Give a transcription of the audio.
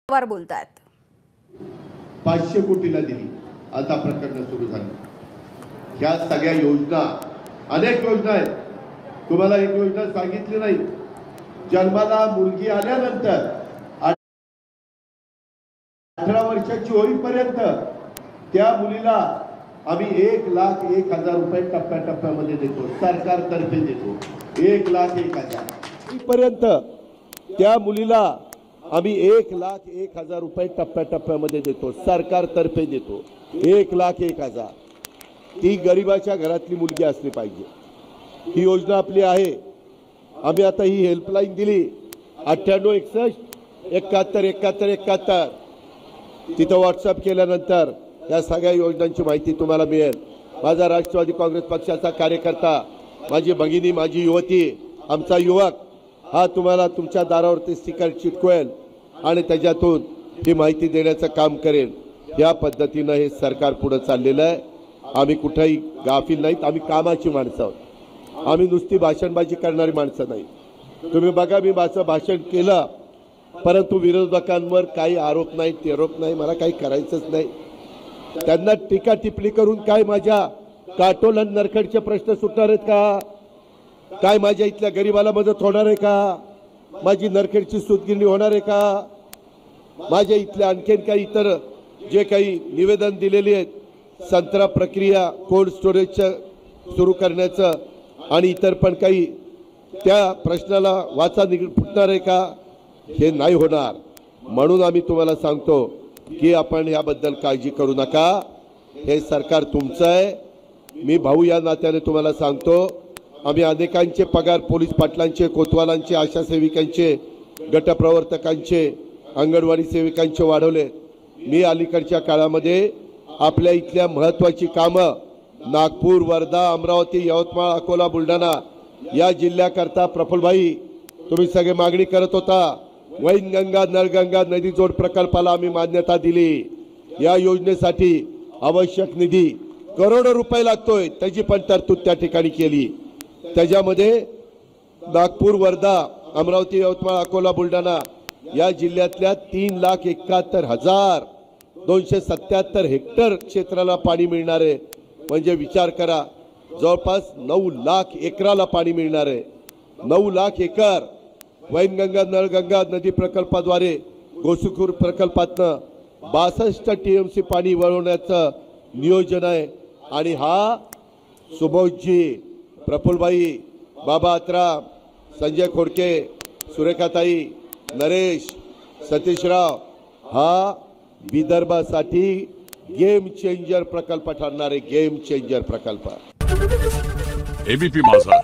वर बोलतायत। 500 कोटीला दिली, आता प्रकरण सुरू झाली। ह्या सगळ्या योजना, अनेक योजना आहेत, तुम्हाला एक योजना सांगितली नाही। जन्माला मुलगी आल्यानंतर 18 वर्षाची होईपर्यंत त्या मुलीला आम्ही 1,01,000 रुपये टप्प्याटप्प्यामध्ये देतो, सरकारतर्फे देतो। 1,01,000 पर्यंत त्या मुलीला आम्ही 1,01,000 रुपये टप्प्याटप्प्यामध्ये देतो, सरकारतर्फे देतो। 1,01,000 ती गरिबाच्या घरातली मुलगी असली पाहिजे। ही योजना आपली आहे। आम्ही आता ही हेल्पलाईन दिली 9861 71 71 71। तिथं व्हॉट्सअप केल्यानंतर या सगळ्या योजनांची माहिती तुम्हाला मिळेल। माझा राष्ट्रवादी काँग्रेस पक्षाचा कार्यकर्ता, माझी भगिनी, माझी युवती, आमचा युवक हा तुम्हाला तुमच्या दारावरती स्टिकर चिटकवेल आणि त्याच्यातून ही माहिती देण्याचं काम करेल। या पद्धतीनं हे सरकार पुढे चाललेलं आहे। आम्ही कुठेही गाफील नाहीत, आम्ही कामाची माणसं आहोत। आम्ही नुसती भाषणबाजी करणारी माणसं नाही। तुम्ही बघा, मी माझं भाषण केलं, परंतु विरोधकांवर काही आरोप नाही, तेरोप नाही, मला काही करायचंच नाही। त्यांना टीका टिप्पणी करून काय माझ्या काटोल आणि नरखेडचे प्रश्न सुटणार आहेत का? काय माझ्या इथल्या गरीबाला मदत होणार आहे का? माझी नरखेडची सूतगिरणी होणार आहे का? माझ्या इथल्या आणखीन काही इतर जे काही निवेदन दिलेली आहेत, संत्रा प्रक्रिया कोल्ड स्टोरेजचं सुरू करण्याचं आणि इतर पण काही, त्या प्रश्नाला वाचा फुटणार आहे का? हे नाही होणार। म्हणून आम्ही तुम्हाला सांगतो की आपण याबद्दल काळजी करू नका, हे सरकार तुमचं आहे। मी भाऊ या नात्याने तुम्हाला सांगतो, आम्ही अनेकांचे पगार पोलीस पाटलांचे, कोतवालांचे, आशा सेविकांचे, गटप्रवर्तकांचे, अंगणवाडी सेविकांचे वाढवले। मी अलीकडच्या काळामध्ये आपल्या इथल्या महत्त्वाची कामं नागपूर, वर्धा, अमरावती, यवतमाळ, अकोला, बुलढाणा या जिल्ह्याकरता प्रफुल्लभाई तुम्ही सगळे मागणी करत होता। वैनगंगा नळगंगा नदी जोड प्रकल्पाला आम्ही मान्यता दिली। या योजनेसाठी आवश्यक निधी करोडो रुपये लागतोय, त्याची पण तरतूद त्या ठिकाणी केली। त्याच्यामध्ये नागपूर, वर्धा, अमरावती, यवतमाळ, अकोला, बुलढाणा या जिल्ह्यातल्या 3,71,277 हेक्टर क्षेत्राला पाणी मिळणार आहे। म्हणजे विचार करा, जवळपास 9 लाख एकराला पाणी मिळणार आहे। 9 लाख एकर वैनगंगा नळगंगा नदी प्रकल्पाद्वारे गोसीखुर्द प्रकल्पातनं 62 TMC पाणी वळवण्याचं नियोजन आहे। आणि हा सुबोधजी, प्रफुल्लभाई, बाबा अत्रा, संजय खोडके, सुरेखाताई, नरेश, सतीशराव हा विदर्भासाठी गेम चेंजर प्रकल्प ठरणार आहे। गेम चेंजर प्रकल्प। एबीपी माझा,